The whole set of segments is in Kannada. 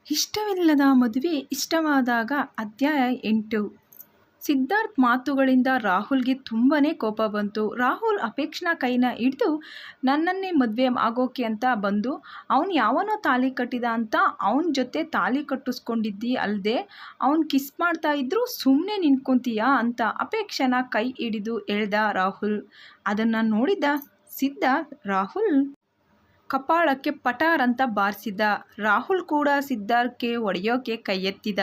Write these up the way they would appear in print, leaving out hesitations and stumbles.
ಇಷ್ಟವಿಲ್ಲದ ಮದುವೆ ಇಷ್ಟವಾದಾಗ ಅಧ್ಯಾಯ 8. ಸಿದ್ಧಾರ್ಥ್ ಮಾತುಗಳಿಂದ ರಾಹುಲ್ಗೆ ತುಂಬಾ ಕೋಪ ಬಂತು. ರಾಹುಲ್ ಅಪೇಕ್ಷನ ಕೈನ ಹಿಡಿದು ನನ್ನನ್ನೇ ಮದುವೆ ಆಗೋಕೆ ಅಂತ ಬಂದು ಅವನು ಯಾವನೋ ತಾಳಿ ಕಟ್ಟಿದ ಅಂತ ಅವನ ಜೊತೆ ತಾಳಿ ಕಟ್ಟಿಸ್ಕೊಂಡಿದ್ದಿ ಅಲ್ಲದೆ ಅವನು ಕಿಸ್ ಮಾಡ್ತಾ ಇದ್ರು ಸುಮ್ಮನೆ ನಿಂತ್ಕೊಂತೀಯಾ ಅಂತ ಅಪೇಕ್ಷನ ಕೈ ಹಿಡಿದು ಎಳೆದ ರಾಹುಲ್. ಅದನ್ನು ನೋಡಿದ ಸಿದ್ಧಾರ್ಥ್ ರಾಹುಲ್ ಕಪಾಳಕ್ಕೆ ಪಟಾರ್ ಅಂತ ಬಾರಿಸಿದ. ರಾಹುಲ್ ಕೂಡ ಸಿದ್ಧಾರ್ಥ್ಗೆ ಹೊಡೆಯೋಕೆ ಕೈ ಎತ್ತಿದ.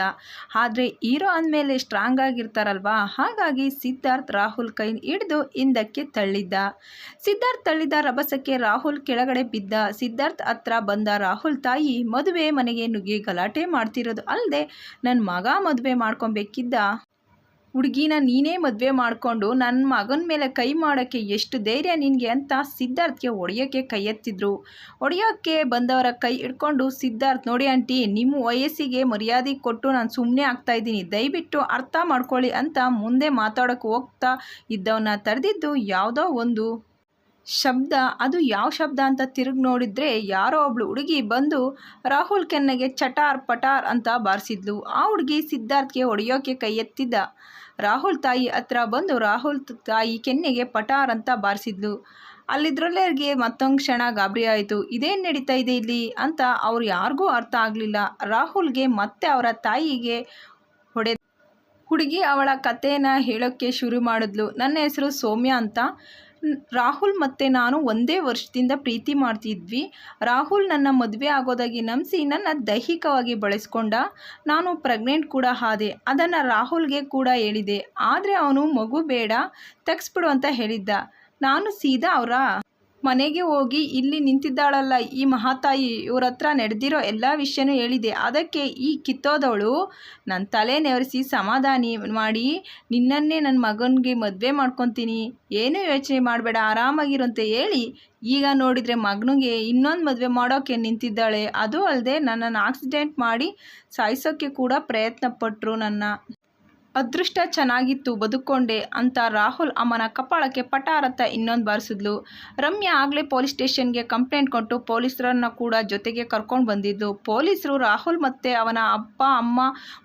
ಆದರೆ ಹೀರೋ ಅಂದಮೇಲೆ ಸ್ಟ್ರಾಂಗ್ ಆಗಿರ್ತಾರಲ್ವಾ, ಹಾಗಾಗಿ ಸಿದ್ಧಾರ್ಥ್ ರಾಹುಲ್ ಕೈ ಹಿಡಿದು ಹಿಂದಕ್ಕೆ ತಳ್ಳಿದ್ದ. ಸಿದ್ಧಾರ್ಥ್ ತಳ್ಳಿದ ರಭಸಕ್ಕೆ ರಾಹುಲ್ ಕೆಳಗಡೆ ಬಿದ್ದ. ಸಿದ್ಧಾರ್ಥ್ ಹತ್ರ ಬಂದ ರಾಹುಲ್ ತಾಯಿ ಮದುವೆ ಮನೆಗೆ ನುಗ್ಗಿ ಗಲಾಟೆ ಮಾಡ್ತಿರೋದು ಅಲ್ಲದೆ ನನ್ನ ಮಗ ಮದುವೆ ಮಾಡ್ಕೊಬೇಕಿದ್ದ ಹುಡುಗಿನ ನೀನೇ ಮದುವೆ ಮಾಡಿಕೊಂಡು ನನ್ನ ಮಗನ ಮೇಲೆ ಕೈ ಮಾಡೋಕ್ಕೆ ಎಷ್ಟು ಧೈರ್ಯ ನಿನಗೆ ಅಂತ ಸಿದ್ಧಾರ್ಥ್ಗೆ ಹೊಡೆಯೋಕ್ಕೆ ಕೈ ಎತ್ತಿದ್ರು. ಹೊಡೆಯೋಕ್ಕೆ ಬಂದವರ ಕೈ ಹಿಡ್ಕೊಂಡು ಸಿದ್ಧಾರ್ಥ್, ನೋಡಿ ಆಂಟಿ, ನಿಮ್ಮ ವಯಸ್ಸಿಗೆ ಮರ್ಯಾದೆ ಕೊಟ್ಟು ನಾನು ಸುಮ್ಮನೆ ಆಗ್ತಾಯಿದ್ದೀನಿ, ದಯವಿಟ್ಟು ಅರ್ಥ ಮಾಡ್ಕೊಳ್ಳಿ ಅಂತ ಮುಂದೆ ಮಾತಾಡೋಕ್ಕೆ ಹೋಗ್ತಾ ಇದ್ದವನ್ನ ತಡೆದಿದ್ದು ಯಾವುದೋ ಒಂದು ಶಬ್ದ. ಅದು ಯಾವ ಶಬ್ದ ಅಂತ ತಿರುಗಿ ನೋಡಿದ್ರೆ ಯಾರೋ ಒಬ್ಳು ಹುಡುಗಿ ಬಂದು ರಾಹುಲ್ ಕೆನ್ನೆಗೆ ಚಟಾರ್ ಪಟಾರ್ ಅಂತ ಬಾರಿಸಿದ್ಲು. ಆ ಹುಡುಗಿ ಸಿದ್ಧಾರ್ಥ್ಗೆ ಹೊಡೆಯೋಕ್ಕೆ ಕೈ ಎತ್ತಿದ್ದ ರಾಹುಲ್ ತಾಯಿ ಹತ್ರ ಬಂದು ರಾಹುಲ್ ತಾಯಿ ಕೆನ್ನೆಗೆ ಪಟಾರ್ ಅಂತ ಬಾರಿಸಿದ್ಲು. ಅಲ್ಲಿದ್ರಲ್ಲರಿಗೆ ಮತ್ತೊಂದು ಕ್ಷಣ ಗಾಬರಿ ಆಯಿತು. ಇದೇನು ನಡೀತಾ ಇದೆ ಇಲ್ಲಿ ಅಂತ ಅವ್ರು ಯಾರಿಗೂ ಅರ್ಥ ಆಗಲಿಲ್ಲ. ರಾಹುಲ್ಗೆ ಮತ್ತೆ ಅವರ ತಾಯಿಗೆ ಹೊಡೆ ಹುಡುಗಿ ಅವಳ ಕಥೆನ ಹೇಳೋಕ್ಕೆ ಶುರು ಮಾಡಿದ್ಲು. ನನ್ನ ಹೆಸರು ಸೌಮ್ಯ ಅಂತ. ರಾಹುಲ್ ಮತ್ತು ನಾನು ಒಂದೇ ವರ್ಷದಿಂದ ಪ್ರೀತಿ ಮಾಡ್ತಿದ್ವಿ. ರಾಹುಲ್ ನನ್ನ ಮದುವೆ ಆಗೋದಾಗಿ ನಂಬಿಸಿ ನನ್ನ ದೈಹಿಕವಾಗಿ ಬಳಸ್ಕೊಂಡ. ನಾನು ಪ್ರೆಗ್ನೆಂಟ್ ಕೂಡ ಆದೆ. ಅದನ್ನು ರಾಹುಲ್ಗೆ ಕೂಡ ಹೇಳಿದೆ. ಆದರೆ ಅವನು ಮಗು ಬೇಡ, ತೆಗೆಸ್ಬಿಡು ಅಂತ ಹೇಳಿದ್ದ. ನಾನು ಸೀದಾ ಅವರ ಮನೆಗೆ ಹೋಗಿ ಇಲ್ಲಿ ನಿಂತಿದ್ದಾಳಲ್ಲ ಈ ಮಹಾತಾಯಿ, ಇವ್ರ ಹತ್ರ ನಡೆದಿರೋ ಎಲ್ಲ ವಿಷಯನೂ ಹೇಳಿದೆ. ಅದಕ್ಕೆ ಈ ಕಿತ್ತೋದವಳು ನನ್ನ ತಲೆ ನೆವರಿಸಿ ಸಮಾಧಾನ ಮಾಡಿ ನಿನ್ನನ್ನೇ ನನ್ನ ಮಗನಿಗೆ ಮದುವೆ ಮಾಡ್ಕೊತೀನಿ, ಏನೂ ಯೋಚನೆ ಮಾಡಬೇಡ, ಆರಾಮಾಗಿರು ಅಂತ ಹೇಳಿ ಈಗ ನೋಡಿದರೆ ಮಗನಿಗೆ ಇನ್ನೊಂದು ಮದುವೆ ಮಾಡೋಕ್ಕೆ ನಿಂತಿದ್ದಾಳೆ. ಅದು ಅಲ್ಲದೆ ನನ್ನನ್ನು ಆಕ್ಸಿಡೆಂಟ್ ಮಾಡಿ ಸಾಯಿಸೋಕ್ಕೆ ಕೂಡ ಪ್ರಯತ್ನ ಪಟ್ಟರು. ನನ್ನ ಅದೃಷ್ಟ ಚೆನ್ನಾಗಿತ್ತು, ಬದುಕೊಂಡೆ ಅಂತ ರಾಹುಲ್ ಅಮ್ಮನ ಕಪಾಳಕ್ಕೆ ಪಟಾರ್ ಅಂತ ಇನ್ನೊಂದು ಬಾರಿಸಿದ್ಲು. ರಮ್ಯಾ ಆಗಲೇ ಪೊಲೀಸ್ ಸ್ಟೇಷನ್ಗೆ ಕಂಪ್ಲೇಂಟ್ ಕೊಟ್ಟು ಪೊಲೀಸರನ್ನ ಕೂಡ ಜೊತೆಗೆ ಕರ್ಕೊಂಡು ಬಂದಿದ್ದು. ಪೊಲೀಸರು ರಾಹುಲ್ ಮತ್ತು ಅವನ ಅಪ್ಪ ಅಮ್ಮ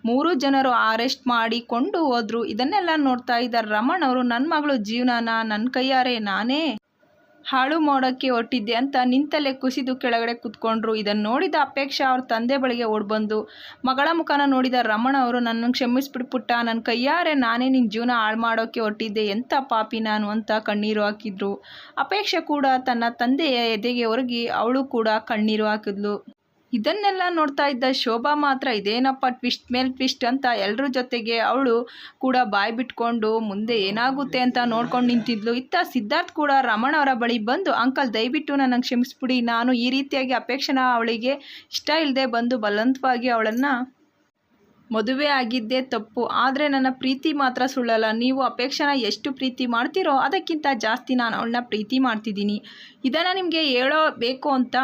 3 ಜನರು ಅರೆಸ್ಟ್ ಮಾಡಿಕೊಂಡು ಹೋದರು. ಇದನ್ನೆಲ್ಲ ನೋಡ್ತಾ ಇದ್ದ ರಮಣ್ ಅವರು ನನ್ನ ಮಗಳು ಜೀವನನ ನನ್ನ ಕೈಯಾರೆ ನಾನೇ ಹಾಳು ಮಾಡೋಕ್ಕೆ ಹೊರಟಿದ್ದೆ ಅಂತ ನಿಂತಲ್ಲೇ ಕುಸಿದು ಕೆಳಗಡೆ ಕೂತ್ಕೊಂಡ್ರು. ಇದನ್ನು ನೋಡಿದ ಅಪೇಕ್ಷಾ ಅವ್ರ ತಂದೆ ಬಳಿಗೆ ಓಡ್ಬಂದು ಮಗಳ ಮುಖನ ನೋಡಿದ ರಮಣ ಅವರು, ನನ್ನನ್ನು ಕ್ಷಮಿಸ್ಬಿಟ್ಪುಟ್ಟ, ನನ್ನ ಕೈಯಾರೆ ನಾನೇ ನಿನ್ನ ಜೀವನ ಹಾಳು ಮಾಡೋಕ್ಕೆ ಹೊರಟಿದ್ದೆ, ಎಂಥ ಪಾಪಿ ನಾನು ಅಂತ ಕಣ್ಣೀರು ಹಾಕಿದ್ರು. ಅಪೇಕ್ಷಾ ಕೂಡ ತನ್ನ ತಂದೆಯ ಎದೆಗೆ ಒರಗಿ ಅವಳು ಕೂಡ ಕಣ್ಣೀರು ಹಾಕಿದ್ಲು. ಇದನ್ನೆಲ್ಲ ನೋಡ್ತಾ ಇದ್ದ ಶೋಭಾ ಮಾತ್ರ ಇದೇನಪ್ಪ ಟ್ವಿಸ್ಟ್ ಮೇಲೆ ಟ್ವಿಸ್ಟ್ ಅಂತ ಎಲ್ಲರ ಜೊತೆಗೆ ಅವಳು ಕೂಡ ಬಾಯಿ ಬಿಟ್ಕೊಂಡು ಮುಂದೆ ಏನಾಗುತ್ತೆ ಅಂತ ನೋಡ್ಕೊಂಡು ನಿಂತಿದ್ಲು. ಇತ್ತ ಸಿದ್ಧಾರ್ಥ್ ಕೂಡ ರಮಣ ಅವರ ಬಳಿ ಬಂದು, ಅಂಕಲ್ ದಯವಿಟ್ಟು ನನಗೆ ಕ್ಷಮಿಸ್ಬಿಡಿ, ನಾನು ಈ ರೀತಿಯಾಗಿ ಅಪೇಕ್ಷೆನ ಅವಳಿಗೆ ಇಷ್ಟ ಇಲ್ಲದೆ ಬಂದು ಬಲವಂತವಾಗಿ ಅವಳನ್ನು ಮದುವೆ ಆಗಿದ್ದೇ ತಪ್ಪು, ಆದರೆ ನನ್ನ ಪ್ರೀತಿ ಮಾತ್ರ ಸುಳ್ಳಲ್ಲ. ನೀವು ಅಪೇಕ್ಷೆನ ಎಷ್ಟು ಪ್ರೀತಿ ಮಾಡ್ತೀರೋ ಅದಕ್ಕಿಂತ ಜಾಸ್ತಿ ನಾನು ಅವಳನ್ನ ಪ್ರೀತಿ ಮಾಡ್ತಿದ್ದೀನಿ. ಇದನ್ನು ನಿಮಗೆ ಹೇಳಬೇಕು ಅಂತ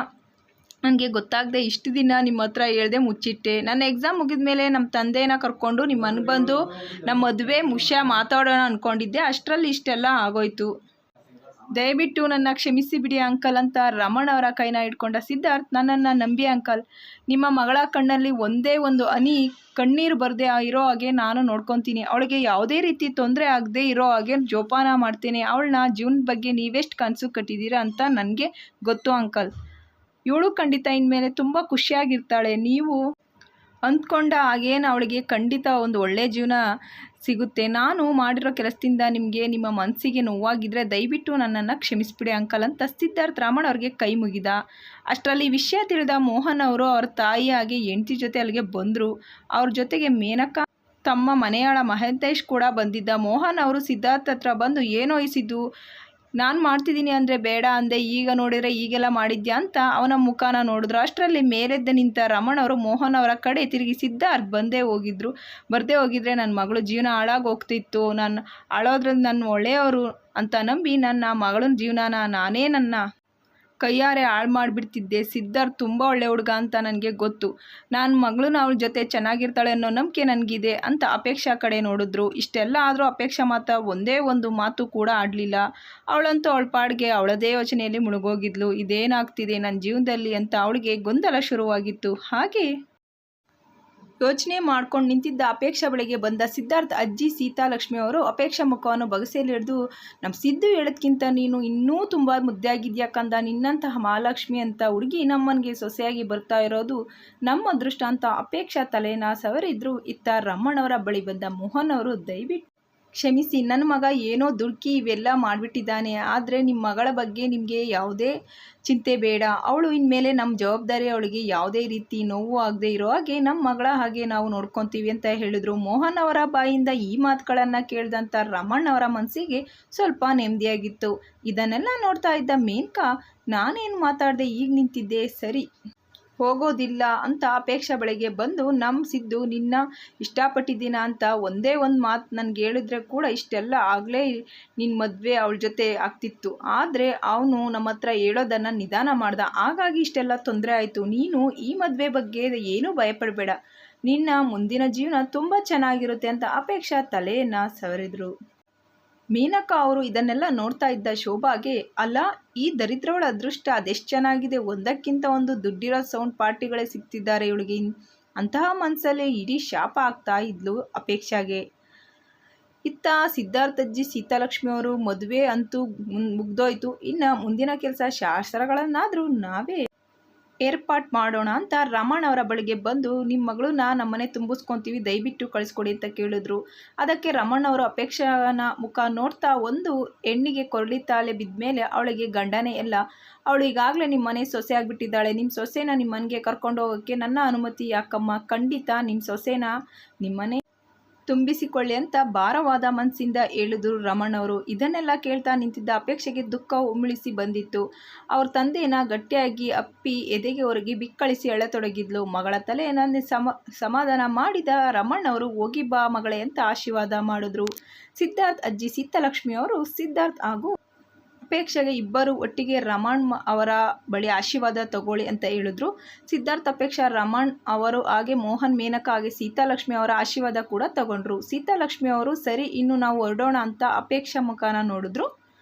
ನನಗೆ ಗೊತ್ತಾಗದೆ ಇಷ್ಟು ದಿನ ನಿಮ್ಮ ಹತ್ರ ಹೇಳ್ದೆ ಮುಚ್ಚಿಟ್ಟೆ. ನನ್ನ ಎಕ್ಸಾಮ್ ಮುಗಿದ ಮೇಲೆ ನಮ್ಮ ತಂದೆನ ಕರ್ಕೊಂಡು ನಿಮ್ಮ ಮನೆಗೆ ಬಂದು ನಮ್ಮ ಮದುವೆ ಮುಷ್ಯ ಮಾತಾಡೋಣ ಅಂದ್ಕೊಂಡಿದ್ದೆ. ಅಷ್ಟರಲ್ಲಿ ಇಷ್ಟೆಲ್ಲ ಆಗೋಯ್ತು. ದಯವಿಟ್ಟು ನನ್ನ ಕ್ಷಮಿಸಿ ಬಿಡಿ ಅಂಕಲ್ ಅಂತ ರಮಣ್ ಅವರ ಕೈನ ಹಿಡ್ಕೊಂಡ ಸಿದ್ಧಾರ್ಥ್, ನನ್ನನ್ನು ನಂಬಿ ಅಂಕಲ್, ನಿಮ್ಮ ಮಗಳ ಕಣ್ಣಲ್ಲಿ ಒಂದೇ ಒಂದು ಹನಿ ಕಣ್ಣೀರು ಬರದೆ ಇರೋ ಹಾಗೆ ನಾನು ನೋಡ್ಕೊತೀನಿ. ಅವಳಿಗೆ ಯಾವುದೇ ರೀತಿ ತೊಂದರೆ ಆಗದೆ ಇರೋ ಹಾಗೆ ಜೋಪಾನ ಮಾಡ್ತೇನೆ. ಅವಳನ್ನ ಜೀವನದ ಬಗ್ಗೆ ನೀವೆಷ್ಟು ಕನಸು ಕಟ್ಟಿದ್ದೀರಾ ಅಂತ ನನಗೆ ಗೊತ್ತು ಅಂಕಲ್. ಇವಳು ಖಂಡಿತ ಇನ್ಮೇಲೆ ತುಂಬ ಖುಷಿಯಾಗಿರ್ತಾಳೆ. ನೀವು ಅಂದ್ಕೊಂಡ ಹಾಗೇನು ಅವಳಿಗೆ ಖಂಡಿತ ಒಂದು ಒಳ್ಳೆಯ ಜೀವನ ಸಿಗುತ್ತೆ. ನಾನು ಮಾಡಿರೋ ಕೆಲಸದಿಂದ ನಿಮಗೆ ನಿಮ್ಮ ಮನಸ್ಸಿಗೆ ನೋವಾಗಿದ್ದರೆ ದಯವಿಟ್ಟು ನನ್ನನ್ನು ಕ್ಷಮಿಸ್ಬಿಡಿ ಅಂಕಲ್ ಅಂತ ಸಿದ್ಧಾರ್ಥ್ ರಮಣ್ ಅವ್ರಿಗೆ ಕೈ ಮುಗಿದ. ಅಷ್ಟರಲ್ಲಿ ವಿಷಯ ತಿಳಿದ ಮೋಹನ್ ಅವರು ಅವ್ರ ತಾಯಿಯಾಗಿ ಹೆಂಡತಿ ಜೊತೆ ಅಲ್ಲಿಗೆ ಬಂದರು. ಅವ್ರ ಜೊತೆಗೆ ಮೇನಕಾ ತಮ್ಮ ಮನೆಯಾಳ ಮಹಂತೇಶ್ ಕೂಡ ಬಂದಿದ್ದ. ಮೋಹನ್ ಅವರು ಸಿದ್ಧಾರ್ಥ್ ಹತ್ರ ಬಂದು, ಏನೋ ಇಸಿದ್ದು, ನಾನು ಮಾಡ್ತಿದ್ದೀನಿ ಅಂದರೆ ಬೇಡ ಅಂದೆ, ಈಗ ನೋಡಿದರೆ ಈಗೆಲ್ಲ ಮಾಡಿದ್ಯಾ ಅಂತ ಅವನ ಮುಖಾನ ನೋಡಿದ್ರು. ಅಷ್ಟರಲ್ಲಿ ಮೇಲೆದ್ದ ನಿಂತ ರಮಣ್ ಅವರು ಮೋಹನ್ ಅವರ ಕಡೆ ತಿರುಗಿ, ಸಿದ್ಧಾರ್ಥ್ ಬರದೇ ಹೋಗಿದ್ರೆ ನನ್ನ ಮಗಳು ಜೀವನ ಹಾಳಾಗಿ ಹೋಗ್ತಿತ್ತು, ನಾನು ಅಳೋದ್ರಲ್ಲಿ ನನ್ನ ಒಳ್ಳೆಯವರು ಅಂತ ನಂಬಿ ನನ್ನ ಮಗಳನ್ನ ಜೀವನನ ನಾನೇ ನನ್ನ ಕೈಯಾರೆ ಹಾಳು ಮಾಡಿಬಿಡ್ತಿದ್ದೆ. ಸಿದ್ಧಾರ್ಥ್ ತುಂಬ ಒಳ್ಳೆ ಹುಡುಗ ಅಂತ ನನಗೆ ಗೊತ್ತು. ನಾನು ಮಗಳನ್ನ ಅವಳ ಜೊತೆ ಚೆನ್ನಾಗಿರ್ತಾಳೆ ಅನ್ನೋ ನಂಬಿಕೆ ನನಗಿದೆ ಅಂತ ಅಪೇಕ್ಷಾ ಕಡೆ ನೋಡಿದ್ರು. ಇಷ್ಟೆಲ್ಲ ಆದರೂ ಅಪೇಕ್ಷಾ ಮಾತ್ರ ಒಂದೇ ಒಂದು ಮಾತು ಕೂಡ ಆಡಲಿಲ್ಲ. ಅವಳಂತೂ ಅವಳ ಪಾಡಿಗೆ ಅವಳದೇ ಯೋಚನೆಯಲ್ಲಿ ಮುಳುಗೋಗಿದ್ಲು. ಇದೇನಾಗ್ತಿದೆ ನನ್ನ ಜೀವನದಲ್ಲಿ ಅಂತ ಅವಳಿಗೆ ಗೊಂದಲ ಶುರುವಾಗಿತ್ತು. ಹಾಗೆ ಯೋಚನೆ ಮಾಡ್ಕೊಂಡು ನಿಂತಿದ್ದ ಅಪೇಕ್ಷಾ ಬಳಿಗೆ ಬಂದ ಸಿದ್ಧಾರ್ಥ್ ಅಜ್ಜಿ ಸೀತಾಲಕ್ಷ್ಮಿ ಅವರು ಅಪೇಕ್ಷಾ ಮುಖವನ್ನು ಬಗಸೆಯಲ್ಲಿ ಹಿಡಿದು, ನಮ್ಮ ಸಿದ್ದು ಹೇಳೋದ್ಕಿಂತ ನೀನು ಇನ್ನೂ ತುಂಬ ಮುದ್ದಾಗಿದ್ಯಾ ಕಂದ, ನಿನ್ನಂತಹ ಮಹಾಲಕ್ಷ್ಮಿ ಅಂತ ಹುಡುಗಿ ನಮ್ಮನಿಗೆ ಸೊಸೆಯಾಗಿ ಬರ್ತಾ ಇರೋದು ನಮ್ಮ ಅದೃಷ್ಟ ಅಂತ ಅಪೇಕ್ಷಾ ತಲೆನ ಸವರಿದ್ರು. ಇತ್ತ ರಮಣ್ಣವರ ಬಳಿ ಬಂದ ಮೋಹನ್ ಅವರು, ದಯವಿಟ್ಟು ಕ್ಷಮಿಸಿ, ನನ್ನ ಮಗ ಏನೋ ದುಡುಕಿ ಇವೆಲ್ಲ ಮಾಡಿಬಿಟ್ಟಿದ್ದಾನೆ. ಆದರೆ ನಿಮ್ಮ ಮಗಳ ಬಗ್ಗೆ ನಿಮಗೆ ಯಾವುದೇ ಚಿಂತೆ ಬೇಡ. ಅವಳು ಇನ್ಮೇಲೆ ನಮ್ಮ ಜವಾಬ್ದಾರಿ. ಅವಳಿಗೆ ಯಾವುದೇ ರೀತಿ ನೋವು ಆಗದೆ ಇರೋ ಹಾಗೆ ನಮ್ಮ ಮಗಳ ಹಾಗೆ ನಾವು ನೋಡ್ಕೊತೀವಿ ಅಂತ ಹೇಳಿದ್ರು. ಮೋಹನ್ ಅವರ ಬಾಯಿಂದ ಈ ಮಾತುಗಳನ್ನು ಕೇಳಿದಂಥ ರಮಣ್ ಅವರ ಮನಸ್ಸಿಗೆ ಸ್ವಲ್ಪ ನೆಮ್ಮದಿಯಾಗಿತ್ತು. ಇದನ್ನೆಲ್ಲ ನೋಡ್ತಾ ಇದ್ದ ಮೇನಕಾ, ನಾನೇನು ಮಾತಾಡದೆ ಈಗ ನಿಂತಿದ್ದೆ, ಸರಿ ಹೋಗೋದಿಲ್ಲ ಅಂತ ಅಪೇಕ್ಷಾ ಬಳಿಗೆ ಬಂದು, ನಮ್ಮ ಸಿದ್ದು ನಿನ್ನ ಇಷ್ಟಪಟ್ಟಿದ್ದೀನ ಅಂತ ಒಂದೇ ಒಂದು ಮಾತು ನನಗೆ ಹೇಳಿದ್ರೆ ಕೂಡ ಇಷ್ಟೆಲ್ಲ ಆಗಲೇ ನಿನ್ನ ಮದುವೆ ಅವಳ ಜೊತೆ ಆಗ್ತಿತ್ತು. ಆದರೆ ಅವನು ನಮ್ಮ ಹತ್ರ ಹೇಳೋದನ್ನು ನಿಧಾನ ಮಾಡ್ದ, ಹಾಗಾಗಿ ಇಷ್ಟೆಲ್ಲ ತೊಂದರೆ ಆಯಿತು. ನೀನು ಈ ಮದುವೆ ಬಗ್ಗೆ ಏನೂ ಭಯಪಡಬೇಡ, ನಿನ್ನ ಮುಂದಿನ ಜೀವನ ತುಂಬ ಚೆನ್ನಾಗಿರುತ್ತೆ ಅಂತ ಅಪೇಕ್ಷಾ ತಲೆಯನ್ನು ಸವರಿದ್ರು. ಮೇನಕಾ ಅವರು ಇದನ್ನೆಲ್ಲ ನೋಡ್ತಾ ಇದ್ದ ಶೋಭಾಗೆ, ಅಲ್ಲ ಈ ದರಿದ್ರವಳ ಅದೃಷ್ಟ ಅದೆಷ್ಟು ಚೆನ್ನಾಗಿದೆ, ಒಂದಕ್ಕಿಂತ ಒಂದು ದುಡ್ಡಿರೋ ಸೌಂಡ್ ಪಾರ್ಟಿಗಳೇ ಸಿಗ್ತಿದ್ದಾರೆ ಇವಳಿಗೆ. ಅಂತಹ ಮನಸ್ಸಲ್ಲೇ ಇಡೀ ಶಾಪ ಆಗ್ತಾ ಇದ್ಲು ಅಪೇಕ್ಷಾಗೆ. ಇತ್ತ ಸಿದ್ಧಾರ್ಥಜ್ಜಿ ಸೀತಾಲಕ್ಷ್ಮಿ ಅವರು ಮದುವೆ ಅಂತೂ ಮುಗ್ದೋಯ್ತು. ಇನ್ನು ಮುಂದಿನ ಕೆಲಸ ಶಾಸ್ತ್ರಗಳನ್ನಾದರೂ ನಾವೇ ಏರ್ಪಾಟ್ ಮಾಡೋಣ ಅಂತ ರಮಣ್ ಅವರ ಬಳಿಗೆ ಬಂದು, ನಿಮ್ಮ ಮಗಳನ್ನ ನಮ್ಮನೆ ತುಂಬಿಸ್ಕೊತೀವಿ, ದಯವಿಟ್ಟು ಕಳಿಸ್ಕೊಡಿ ಅಂತ ಕೇಳಿದ್ರು. ಅದಕ್ಕೆ ರಮಣ್ ಅವರು ಅಪೇಕ್ಷಾನ ಮುಖ ನೋಡ್ತಾ, ಒಂದು ಹೆಣ್ಣಿಗೆ ಕೊರಳಿ ತಾಳೆ ಬಿದ್ದ ಮೇಲೆ ಅವಳಿಗೆ ಗಂಡನೇ ಎಲ್ಲ. ಅವಳು ಈಗಾಗಲೇ ನಿಮ್ಮ ಮನೆ ಸೊಸೆ ಆಗಿಬಿಟ್ಟಿದ್ದಾಳೆ. ನಿಮ್ಮ ಸೊಸೆನ ನಿಮ್ಮ ಮನೆಗೆ ಕರ್ಕೊಂಡು ಹೋಗೋಕ್ಕೆ ನನ್ನ ಅನುಮತಿ ಯಾಕಮ್ಮ? ಖಂಡಿತ ನಿಮ್ಮ ಸೊಸೆನ ನಿಮ್ಮನೆ ತುಂಬಿಸಿಕೊಳ್ಳಿ ಅಂತ ಭಾರವಾದ ಮನಸ್ಸಿಂದ ಹೇಳಿದ್ರು ರಮಣ್ ಅವರು. ಇದನ್ನೆಲ್ಲ ಕೇಳ್ತಾ ನಿಂತಿದ್ದ ಅಪೇಕ್ಷೆಗೆ ದುಃಖ ಉಮಿಳಿಸಿ ಬಂದಿತ್ತು. ಅವ್ರ ತಂದೆನ ಗಟ್ಟಿಯಾಗಿ ಅಪ್ಪಿ ಎದೆಗೆ ಹೊರಗಿ ಬಿಕ್ಕಳಿಸಿ ಅಳತೊಡಗಿದ್ಲು. ಮಗಳ ತಲೆಯನ್ನು ಸಮಾಧಾನ ಮಾಡಿದ ರಮಣ್ ಅವರು, ಹೋಗಿ ಬಾ ಮಗಳೇ ಅಂತ ಆಶೀರ್ವಾದ ಮಾಡಿದ್ರು. ಸಿದ್ಧಾರ್ಥ್ ಅಜ್ಜಿ ಸೀತಾಲಕ್ಷ್ಮಿ ಅವರು ಸಿದ್ಧಾರ್ಥ್ ಹಾಗೂ ಅಪೇಕ್ಷೆಗೆ ಇಬ್ಬರು ಒಟ್ಟಿಗೆ ರಮಣ್ ಅವರ ಬಳಿ ಆಶೀರ್ವಾದ ತಗೊಳ್ಳಿ ಅಂತ ಹೇಳಿದ್ರು. ಸಿದ್ಧಾರ್ಥ್, ಅಪೇಕ್ಷಾ, ರಮಣ್ ಅವರು ಹಾಗೆ ಮೋಹನ್, ಮೇನಕಾ ಹಾಗೆ ಸೀತಾಲಕ್ಷ್ಮಿ ಅವರ ಆಶೀರ್ವಾದ ಕೂಡ ತಗೊಂಡ್ರು. ಸೀತಾಲಕ್ಷ್ಮಿ ಅವರು, ಸರಿ ಇನ್ನು ನಾವು ಹೊರಡೋಣ ಅಂತ ಅಪೇಕ್ಷಾ ಮುಖಾನ ನೋಡಿದ್ರು.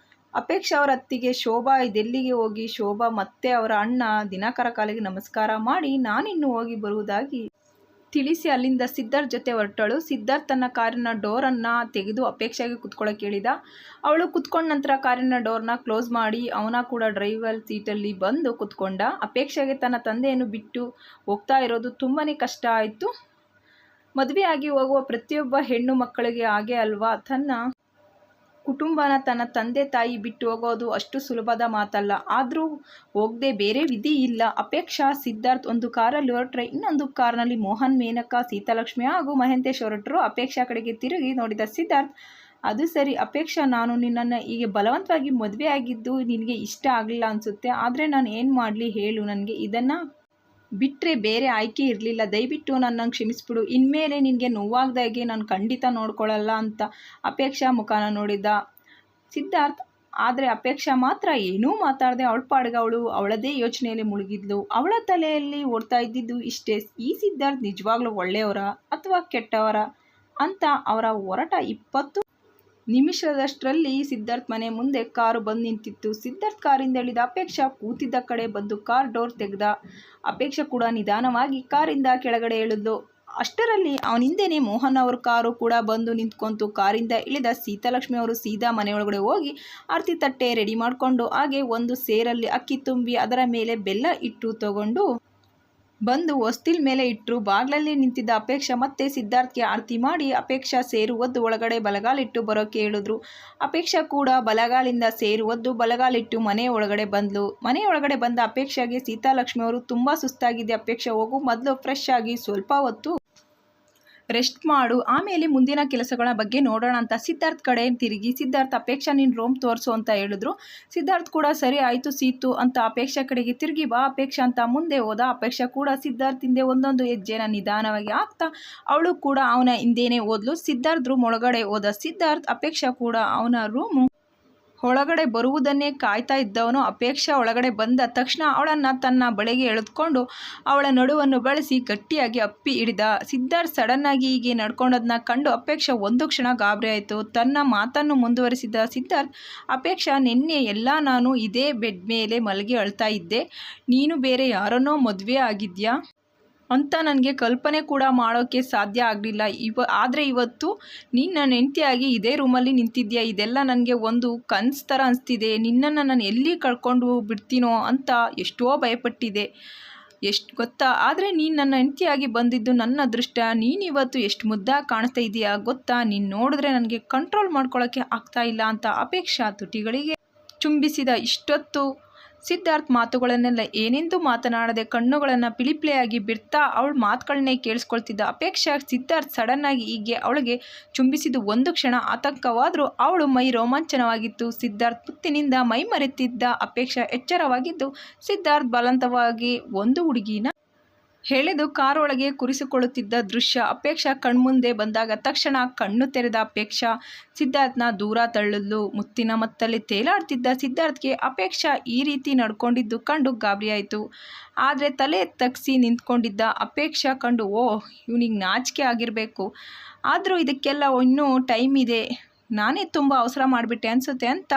ಅಪೇಕ್ಷಾ ಅವರ ಅತ್ತಿಗೆ ಶೋಭಾ, ಇದೆಲ್ಲಿಗೆ ಹೋಗಿ? ಶೋಭಾ ಮತ್ತೆ ಅವರ ಅಣ್ಣ ದಿನಕರ ಕಾಲಿಗೆ ನಮಸ್ಕಾರ ಮಾಡಿ ನಾನಿನ್ನು ಹೋಗಿ ಬರುವುದಾಗಿ ತಿಳಿಸಿ ಅಲ್ಲಿಂದ ಸಿದ್ಧಾರ್ಥ್ ಜೊತೆ ಹೊರಟಳು. ಸಿದ್ಧಾರ್ಥ್ ತನ್ನ ಕಾರಿನ ಡೋರನ್ನು ತೆಗೆದು ಅಪೇಕ್ಷೆಗೆ ಕುತ್ಕೊಳ್ಳೋಕೆ ಹೇಳಿದ. ಅವಳು ಕುತ್ಕೊಂಡ ನಂತರ ಕಾರಿನ ಡೋರ್ನ ಕ್ಲೋಸ್ ಮಾಡಿ ಅವನ ಕೂಡ ಡ್ರೈವರ್ ಸೀಟಲ್ಲಿ ಬಂದು ಕುತ್ಕೊಂಡ. ಅಪೇಕ್ಷೆಗೆ ತನ್ನ ತಂದೆಯನ್ನು ಬಿಟ್ಟು ಹೋಗ್ತಾ ಇರೋದು ತುಂಬಾ ಕಷ್ಟ ಆಯಿತು. ಮದುವೆಯಾಗಿ ಹೋಗುವ ಪ್ರತಿಯೊಬ್ಬ ಹೆಣ್ಣು ಮಕ್ಕಳಿಗೆ ಹಾಗೆ ಅಲ್ವಾ, ತನ್ನ ಕುಟುಂಬನ ತನ್ನ ತಂದೆ ತಾಯಿ ಬಿಟ್ಟು ಹೋಗೋದು ಅಷ್ಟು ಸುಲಭದ ಮಾತಲ್ಲ. ಆದರೂ ಹೋಗದೆ ಬೇರೆ ವಿಧಿ ಇಲ್ಲ. ಅಪೇಕ್ಷಾ, ಸಿದ್ಧಾರ್ಥ್ ಒಂದು ಕಾರಲ್ಲಿ ಹೊರಟ್ರೆ ಇನ್ನೊಂದು ಕಾರ್ನಲ್ಲಿ ಮೋಹನ್, ಮೇನಕಾ, ಸೀತಾಲಕ್ಷ್ಮಿ ಹಾಗೂ ಮಹಂತೇಶ್ ಹೊರಟರು. ಅಪೇಕ್ಷಾ ಕಡೆಗೆ ತಿರುಗಿ ನೋಡಿದ ಸಿದ್ಧಾರ್ಥ್, ಅದು ಸರಿ ಅಪೇಕ್ಷಾ, ನಾನು ನಿನ್ನನ್ನು ಹೀಗೆ ಬಲವಂತವಾಗಿ ಮದುವೆ ಆಗಿದ್ದು ನಿನಗೆ ಇಷ್ಟ ಆಗಲಿಲ್ಲ ಅನಿಸುತ್ತೆ. ಆದರೆ ನಾನು ಏನು ಮಾಡಲಿ ಹೇಳು, ನನಗೆ ಇದನ್ನು ಬಿಟ್ಟರೆ ಬೇರೆ ಆಯ್ಕೆ ಇರಲಿಲ್ಲ. ದಯವಿಟ್ಟು ನನ್ನನ್ನು ಕ್ಷಮಿಸ್ಬಿಡು. ಇನ್ಮೇಲೆ ನಿನಗೆ ನೋವಾಗ್ದಾಗೆ ನಾನು ಖಂಡಿತ ನೋಡ್ಕೊಳ್ಳಲ್ಲ ಅಂತ ಅಪೇಕ್ಷಾ ಮುಖಾನ ನೋಡಿದ್ದ ಸಿದ್ಧಾರ್ಥ್. ಆದರೆ ಅಪೇಕ್ಷಾ ಮಾತ್ರ ಏನೂ ಮಾತಾಡದೆ ಅವಳ ಪಾಡಿಗೆ ಅವಳದೇ ಯೋಚನೆಯಲ್ಲಿ ಮುಳುಗಿದ್ಲು. ಅವಳ ತಲೆಯಲ್ಲಿ ಓಡ್ತಾ ಇದ್ದಿದ್ದು ಇಷ್ಟೇ, ಈ ಸಿದ್ಧಾರ್ಥ್ ನಿಜವಾಗ್ಲೂ ಒಳ್ಳೆಯವರ ಅಥವಾ ಕೆಟ್ಟವರ ಅಂತ. ಅವರ ಹೊರಟ 20 ನಿಮಿಷದಷ್ಟರಲ್ಲಿ ಸಿದ್ಧಾರ್ಥ್ ಮನೆ ಮುಂದೆ ಕಾರು ಬಂದು ನಿಂತಿತ್ತು. ಸಿದ್ಧಾರ್ಥ್ ಕಾರಿಂದ ಇಳಿದ ಅಪೇಕ್ಷಾ ಕೂತಿದ್ದ ಕಡೆ ಬಂದು ಕಾರ್ ಡೋರ್ ತೆಗೆದ. ಅಪೇಕ್ಷಾ ಕೂಡ ನಿಧಾನವಾಗಿ ಕಾರಿಂದ ಕೆಳಗಡೆ ಇಳಿದ್ಲು. ಅಷ್ಟರಲ್ಲಿ ಅವನಿಂದನೇ ಮೋಹನ್ ಅವ್ರ ಕಾರು ಕೂಡ ಬಂದು ನಿಂತ್ಕೊಂತು. ಕಾರಿಂದ ಇಳಿದ ಸೀತಾಲಕ್ಷ್ಮಿ ಅವರು ಸೀದಾ ಮನೆಯೊಳಗಡೆ ಹೋಗಿ ಆರತಿ ತಟ್ಟೆ ರೆಡಿ ಮಾಡಿಕೊಂಡು ಹಾಗೆ ಒಂದು ಸೇರಲ್ಲಿ ಅಕ್ಕಿ ತುಂಬಿ ಅದರ ಮೇಲೆ ಬೆಲ್ಲ ಇಟ್ಟು ತಗೊಂಡು ಬಂದು ಹೊಸ್ತಿಲ್ ಮೇಲೆ ಇಟ್ಟರು. ಬಾಗ್ಲಲ್ಲಿ ನಿಂತಿದ್ದ ಅಪೇಕ್ಷಾ ಮತ್ತೆ ಸಿದ್ಧಾರ್ಥ್ಗೆ ಆರತಿ ಮಾಡಿ ಅಪೇಕ್ಷಾ ಸೇರು ಒದ್ದು ಒಳಗಡೆ ಬಲಗಾಲಿಟ್ಟು ಬರೋಕೆ ಹೇಳಿದ್ರು. ಅಪೇಕ್ಷಾ ಕೂಡ ಬಲಗಾಲಿಂದ ಸೇರು ಒದ್ದು ಬಲಗಾಲಿಟ್ಟು ಮನೆ ಒಳಗಡೆ ಬಂದ್ಲು. ಮನೆ ಒಳಗಡೆ ಬಂದ ಅಪೇಕ್ಷಾಗೆ ಸೀತಾಲಕ್ಷ್ಮಿ ಅವರು, ತುಂಬ ಸುಸ್ತಾಗಿದೆ ಅಪೇಕ್ಷಾ, ಹೋಗು, ಮೊದಲು ಫ್ರೆಶ್ ಆಗಿ ಸ್ವಲ್ಪ ಹೊತ್ತು ರೆಸ್ಟ್ ಮಾಡು, ಆಮೇಲೆ ಮುಂದಿನ ಕೆಲಸಗಳ ಬಗ್ಗೆ ನೋಡೋಣ ಅಂತ ಸಿದ್ಧಾರ್ಥ್ ಕಡೆ ತಿರುಗಿ, ಸಿದ್ಧಾರ್ಥ್, ಅಪೇಕ್ಷಾ ನಿನ್ನ ರೂಮ್ ತೋರಿಸು ಅಂತ ಹೇಳಿದ್ರು. ಸಿದ್ಧಾರ್ಥ್ ಕೂಡ ಸರಿ ಆಯಿತು ಸೀತು ಅಂತ ಅಪೇಕ್ಷಾ ಕಡೆಗೆ ತಿರುಗಿ, ಬಾ ಅಪೇಕ್ಷಾ ಅಂತ ಮುಂದೆ ಹೋದ. ಅಪೇಕ್ಷಾ ಕೂಡ ಸಿದ್ಧಾರ್ಥ್ ಹಿಂದೆ ಒಂದೊಂದು ಹೆಜ್ಜೆನ ನಿಧಾನವಾಗಿ ಆಗ್ತಾ ಅವಳು ಕೂಡ ಅವನ ಹಿಂದೆನೇ ಹೋದ್ಲು. ಸಿದ್ಧಾರ್ಥ್ ರೂಮ್ ಒಳಗಡೆ ಹೋದ ಸಿದ್ಧಾರ್ಥ್. ಅಪೇಕ್ಷಾ ಕೂಡ ಅವನ ರೂಮು ಒಳಗಡೆ ಬರುವುದನ್ನೇ ಕಾಯ್ತಾ ಇದ್ದವನು. ಅಪೇಕ್ಷಾ ಒಳಗಡೆ ಬಂದ ತಕ್ಷಣ ಅವಳನ್ನು ತನ್ನ ಬಳಿಗೆ ಎಳೆದುಕೊಂಡು ಅವಳ ನಡುವನ್ನು ಬಳಸಿ ಗಟ್ಟಿಯಾಗಿ ಅಪ್ಪಿ ಹಿಡಿದ. ಸಿದ್ಧಾರ್ಥ್ ಸಡನ್ನಾಗಿ ಹೀಗೆ ನಡ್ಕೊಂಡದನ್ನ ಕಂಡು ಅಪೇಕ್ಷಾ ಒಂದು ಕ್ಷಣ ಗಾಬರಿ ಆಯಿತು. ತನ್ನ ಮಾತನ್ನು ಮುಂದುವರಿಸಿದ ಸಿದ್ಧಾರ್ಥ್, ಅಪೇಕ್ಷಾ, ನಿನ್ನೆ ಎಲ್ಲ ನಾನು ಇದೇ ಬೆಡ್ ಮೇಲೆ ಮಲಗಿ ಅಳ್ತಾ ಇದ್ದೆ, ನೀನು ಬೇರೆ ಯಾರನ್ನೋ ಮದುವೆ ಆಗಿದ್ಯಾ ಅಂತ ನನಗೆ ಕಲ್ಪನೆ ಕೂಡ ಮಾಡೋಕ್ಕೆ ಸಾಧ್ಯ ಆಗಲಿಲ್ಲ. ಆದರೆ ಇವತ್ತು ನೀನು ನನ್ನ ಹೆಂಡತಿಯಾಗಿ ಇದೇ ರೂಮಲ್ಲಿ ನಿಂತಿದ್ದೀಯ. ಇದೆಲ್ಲ ನನಗೆ ಒಂದು ಕನಸು ಥರ ಅನಿಸ್ತಿದೆ. ನಿನ್ನನ್ನು ನಾನು ಎಲ್ಲಿ ಕಳ್ಕೊಂಡು ಬಿಡ್ತೀನೋ ಅಂತ ಎಷ್ಟೋ ಭಯಪಟ್ಟಿದ್ದೆ. ಎಷ್ಟು ಗೊತ್ತಾ? ಆದರೆ ನೀನು ನನ್ನ ಹೆಂಡತಿಯಾಗಿ ಬಂದಿದ್ದು ನನ್ನ ಅದೃಷ್ಟ. ನೀನು ಇವತ್ತು ಎಷ್ಟು ಮುದ್ದಾಗಿ ಕಾಣಿಸ್ತಾ ಇದೀಯಾ ಗೊತ್ತಾ? ನೀನು ನೋಡಿದ್ರೆ ನನಗೆ ಕಂಟ್ರೋಲ್ ಮಾಡ್ಕೊಳ್ಳೋಕ್ಕೆ ಆಗ್ತಾ ಇಲ್ಲ ಅಂತ ಅಪೇಕ್ಷಾ ತುಟಿಗಳಿಗೆ ಚುಂಬಿಸಿದ. ಇಷ್ಟೊತ್ತು ಸಿದ್ಧಾರ್ಥ್ ಮಾತುಗಳನ್ನೆಲ್ಲ ಏನೆಂದು ಮಾತನಾಡದೆ ಕಣ್ಣುಗಳನ್ನು ಪಿಳಿಪಿಳಿಯಾಗಿ ಬಿಡ್ತಾ ಅವಳ ಮಾತುಗಳನ್ನೇ ಕೇಳಿಸ್ಕೊಳ್ತಿದ್ದ ಅಪೇಕ್ಷಾ. ಸಿದ್ಧಾರ್ಥ್ ಸಡನ್ನಾಗಿ ಹೀಗೆ ಅವಳಿಗೆ ಚುಂಬಿಸಿದ್ದು ಒಂದು ಕ್ಷಣ ಆತಂಕವಾದರೂ ಅವಳು ಮೈ ರೋಮಾಂಚನವಾಗಿತ್ತು. ಸಿದ್ಧಾರ್ಥ್ ಮುತ್ತಿನಿಂದ ಮೈ ಮರೆತಿದ್ದ ಅಪೇಕ್ಷಾ ಎಚ್ಚರವಾಗಿದ್ದು ಸಿದ್ಧಾರ್ಥ್ ಬಲವಂತವಾಗಿ ಒಂದು ಹುಡುಗಿನ ಎಳೆದು ಕಾರೊಳಗೆ ಕೂರಿಸಿಕೊಳ್ಳುತ್ತಿದ್ದ ದೃಶ್ಯ ಅಪೇಕ್ಷಾ ಕಣ್ಮುಂದೆ ಬಂದಾಗ ತಕ್ಷಣ ಕಣ್ಣು ತೆರೆದ ಅಪೇಕ್ಷಾ ಸಿದ್ಧಾರ್ಥ್ನ ದೂರ ತಳ್ಳಲು ಮುತ್ತಿನ ಮತ್ತಲ್ಲಿ ತೇಲಾಡ್ತಿದ್ದ ಸಿದ್ಧಾರ್ಥ್ಗೆ ಅಪೇಕ್ಷಾ ಈ ರೀತಿ ನಡ್ಕೊಂಡಿದ್ದು ಕಂಡು ಗಾಬರಿಯಾಯಿತು. ಆದರೆ ತಲೆ ತಗ್ಸಿ ನಿಂತ್ಕೊಂಡಿದ್ದ ಅಪೇಕ್ಷಾ ಕಂಡು ಇವನಿಗೆ ನಾಚಿಕೆ ಆಗಿರಬೇಕು, ಆದರೂ ಇದಕ್ಕೆಲ್ಲ ಇನ್ನೂ ಟೈಮ್ ಇದೆ, ನಾನೇ ತುಂಬ ಅವಸರ ಮಾಡಿಬಿಟ್ಟೆ ಅನಿಸುತ್ತೆ ಅಂತ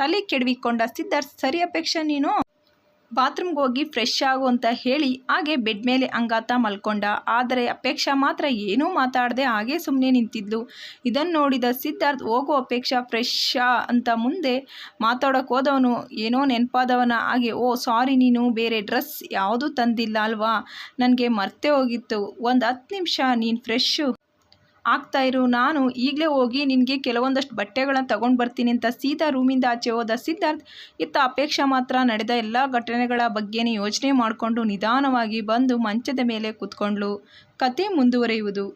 ತಲೆ ಕೆಡವಿಕೊಂಡ ಸಿದ್ಧಾರ್ಥ್. ಸರಿ ಅಪೇಕ್ಷಾ, ನೀನು ಬಾತ್ರೂಮ್ಗೆ ಹೋಗಿ ಫ್ರೆಶ್ ಆಗು ಅಂತ ಹೇಳಿ ಹಾಗೆ ಬೆಡ್ ಮೇಲೆ ಅಂಗಾತ ಮಲ್ಕೊಂಡ. ಆದರೆ ಅಪೇಕ್ಷಾ ಮಾತ್ರ ಏನೂ ಮಾತಾಡದೆ ಹಾಗೆ ಸುಮ್ಮನೆ ನಿಂತಿದ್ಲು. ಇದನ್ನು ನೋಡಿದ ಸಿದ್ಧಾರ್ಥ್ ಹೋಗೋ ಅಪೇಕ್ಷಾ ಫ್ರೆಶ್ ಅಂತ ಮುಂದೆ ಮಾತಾಡೋಕೆ ಹೋದವನು ಏನೋ ನೆನಪಾದವನ ಹಾಗೆ ಸಾರಿ, ನೀನು ಬೇರೆ ಡ್ರೆಸ್ ಯಾವುದೂ ತಂದಿಲ್ಲ ಅಲ್ವಾ, ನನಗೆ ಮರ್ತೇ ಹೋಗಿತ್ತು. ಒಂದು 10 ನಿಮಿಷ ನೀನು ಫ್ರೆಶ್ಶು ಆಗ್ತಾಯಿರು, ನಾನು ಈಗಲೇ ಹೋಗಿ ನಿನಗೆ ಕೆಲವೊಂದಷ್ಟು ಬಟ್ಟೆಗಳನ್ನ ತಗೊಂಡು ಬರ್ತೀನಿ ಅಂತ ಸೀದಾ ರೂಮಿಂದ ಆಚೆ ಹೋದ ಸಿದ್ಧಾರ್ಥ್. ಇತ್ತ ಅಪೇಕ್ಷಾ ಮಾತ್ರ ನಡೆದ ಎಲ್ಲ ಘಟನೆಗಳ ಬಗ್ಗೆನೇ ಯೋಚನೆ ಮಾಡಿಕೊಂಡು ನಿಧಾನವಾಗಿ ಬಂದು ಮಂಚದ ಮೇಲೆ ಕೂತ್ಕೊಂಡ್ಳು. ಕತೆ ಮುಂದುವರಿಯುವುದು.